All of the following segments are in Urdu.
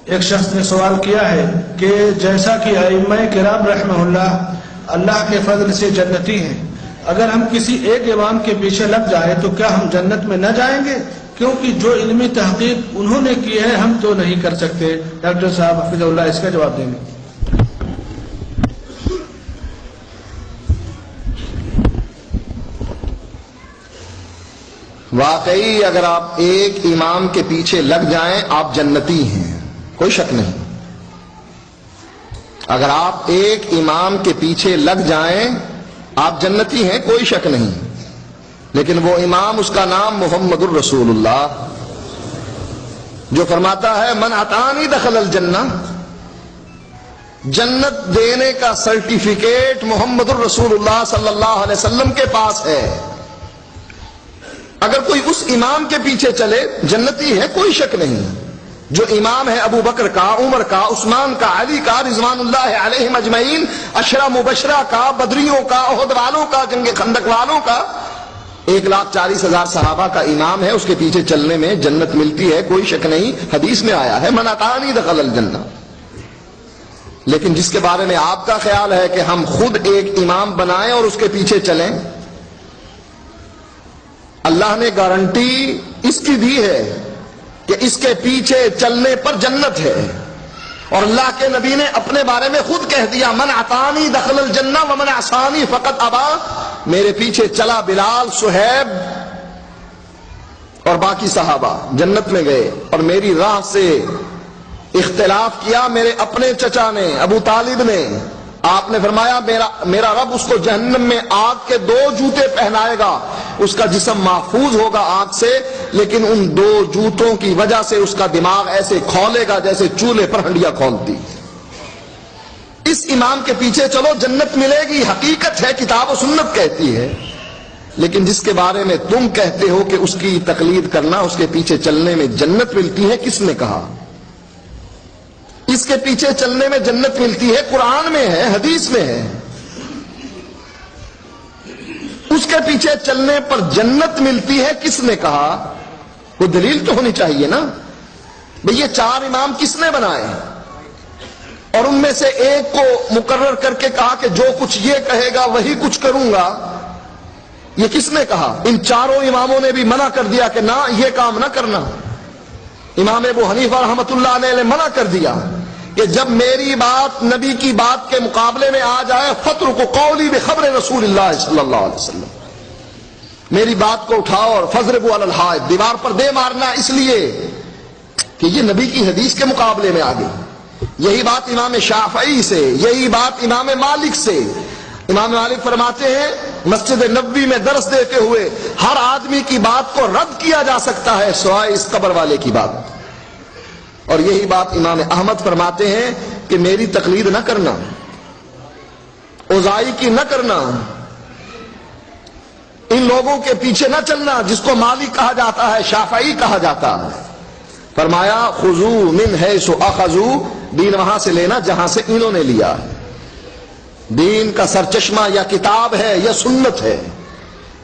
ایک شخص نے سوال کیا ہے کہ جیسا کہ ائمہ کرام رحمہ اللہ کے فضل سے جنتی ہیں، اگر ہم کسی ایک امام کے پیچھے لگ جائیں تو کیا ہم جنت میں نہ جائیں گے؟ کیونکہ جو علمی تحقیق انہوں نے کی ہے ہم تو نہیں کر سکتے۔ ڈاکٹر صاحب حفظ اللہ اس کا جواب دیں گے۔ واقعی اگر آپ ایک امام کے پیچھے لگ جائیں آپ جنتی ہیں، کوئی شک نہیں۔ اگر آپ ایک امام کے پیچھے لگ جائیں آپ جنتی ہیں، کوئی شک نہیں۔ لیکن وہ امام، اس کا نام محمد الرسول اللہ، جو فرماتا ہے من اتانی دخل الجنہ، جنت دینے کا سرٹیفکیٹ محمد الرسول اللہ صلی اللہ علیہ وسلم کے پاس ہے۔ اگر کوئی اس امام کے پیچھے چلے جنتی ہے، کوئی شک نہیں۔ جو امام ہے ابو بکر کا، عمر کا، عثمان کا، علی کا رضوان اللہ علیہم اجمعین، عشرہ مبشرہ کا، بدریوں کا، احد والوں کا، جنگ خندق والوں کا، 1,40,000 صحابہ کا امام ہے، اس کے پیچھے چلنے میں جنت ملتی ہے، کوئی شک نہیں۔ حدیث میں آیا ہے من اتانی دخل الجنہ۔ لیکن جس کے بارے میں آپ کا خیال ہے کہ ہم خود ایک امام بنائیں اور اس کے پیچھے چلیں، اللہ نے گارنٹی اس کی دی ہے کہ اس کے پیچھے چلنے پر جنت ہے، اور اللہ کے نبی نے اپنے بارے میں خود کہہ دیا من اتانی دخل الجنہ ومن عصانی فقد ابا۔ میرے پیچھے چلا بلال، صہیب اور باقی صحابہ جنت میں گئے، اور میری راہ سے اختلاف کیا میرے اپنے چچا نے، ابو طالب نے، آپ نے فرمایا میرا رب اس کو جہنم میں آگ کے 2 جوتے پہنائے گا، اس کا جسم محفوظ ہوگا آگ سے، لیکن ان 2 جوتوں کی وجہ سے اس کا دماغ ایسے کھولے گا جیسے چولہے پر ہنڈیاں کھولتی۔ اس امام کے پیچھے چلو جنت ملے گی، حقیقت ہے، کتاب و سنت کہتی ہے۔ لیکن جس کے بارے میں تم کہتے ہو کہ اس کی تقلید کرنا، اس کے پیچھے چلنے میں جنت ملتی ہے، کس نے کہا؟ اس کے پیچھے چلنے میں جنت ملتی ہے، قرآن میں ہے، حدیث میں ہے۔ اس کے پیچھے چلنے پر جنت ملتی ہے، کس نے کہا؟ کوئی دلیل تو ہونی چاہیے نا۔ بھئی یہ 4 امام کس نے بنائے، اور ان میں سے ایک کو مقرر کر کے کہا کہ جو کچھ یہ کہے گا وہی کچھ کروں گا، یہ کس نے کہا؟ ان 4 اماموں نے بھی منع کر دیا کہ نہ یہ کام نہ کرنا۔ امام ابو حنیفہ رحمۃ اللہ علیہ نے منع کر دیا کہ جب میری بات نبی کی بات کے مقابلے میں آ جائے فَاتْرُكُوا قَوْلِي بِخَبْرِ رسول اللہ صلی اللہ علیہ وسلم، میری بات کو اٹھاؤ اور فَاضْرِبُوا عَلَى الْحَائِطِ، دیوار پر دے مارنا، اس لیے کہ یہ نبی کی حدیث کے مقابلے میں آ گئی۔ یہی بات امام شافعی سے، یہی بات امام مالک سے۔ امام مالک فرماتے ہیں مسجد نبوی میں درس دیتے ہوئے ہر آدمی کی بات کو رد کیا جا سکتا ہے سوائے اس قبر والے کی بات۔ اور یہی بات امام احمد فرماتے ہیں کہ میری تقلید نہ کرنا، اوزائی کی نہ کرنا، ان لوگوں کے پیچھے نہ چلنا جس کو مالک کہا جاتا ہے، شافعی کہا جاتا ہے۔ فرمایا خذوا من حیث اخذوا، دین وہاں سے لینا جہاں سے انہوں نے لیا ہے۔ دین کا سرچشمہ یا کتاب ہے یا سنت ہے۔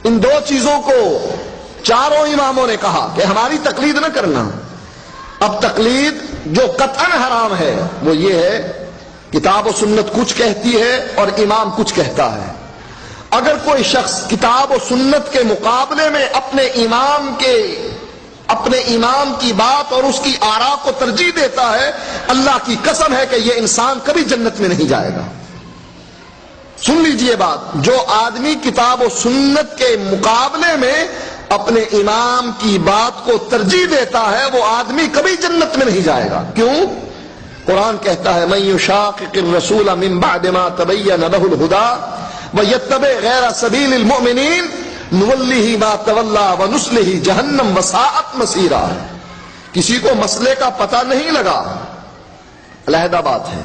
ان 2 چیزوں کو 4 اماموں نے کہا کہ ہماری تقلید نہ کرنا۔ اب تقلید جو قطعاً حرام ہے وہ یہ ہے کتاب و سنت کچھ کہتی ہے اور امام کچھ کہتا ہے۔ اگر کوئی شخص کتاب و سنت کے مقابلے میں اپنے امام کی بات اور اس کی آراء کو ترجیح دیتا ہے، اللہ کی قسم ہے کہ یہ انسان کبھی جنت میں نہیں جائے گا۔ سن لیجئے بات، جو آدمی کتاب و سنت کے مقابلے میں اپنے امام کی بات کو ترجیح دیتا ہے وہ آدمی کبھی جنت میں نہیں جائے گا۔ کیوں؟ قرآن کہتا ہے مَن يُشَاقِقِ الرَّسُولَ مِن بَعْدِ مَا تَبَيَّنَ لَهُ الْهُدَىٰ وَيَتَّبِعْ غَيْرَ سَبِيلِ الْمُؤْمِنِينَ نُوَلِّهِ مَا تَوَلَّىٰ وَنُصْلِهِ جَهَنَّمَ وَسَاءَتْ مَصِيرًا۔ کسی کو مسئلے کا پتہ نہیں لگا، علیحدہ بات ہے،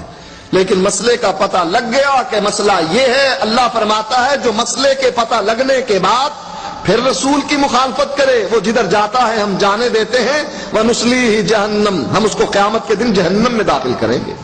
لیکن مسئلے کا پتہ لگ گیا کہ مسئلہ یہ ہے، اللہ فرماتا ہے جو مسئلے کے پتہ لگنے کے بعد پھر رسول کی مخالفت کرے وہ جدھر جاتا ہے ہم جانے دیتے ہیں، وَنُصْلِيهِ جَهَنَّمَ، ہم اس کو قیامت کے دن جہنم میں داخل کریں گے۔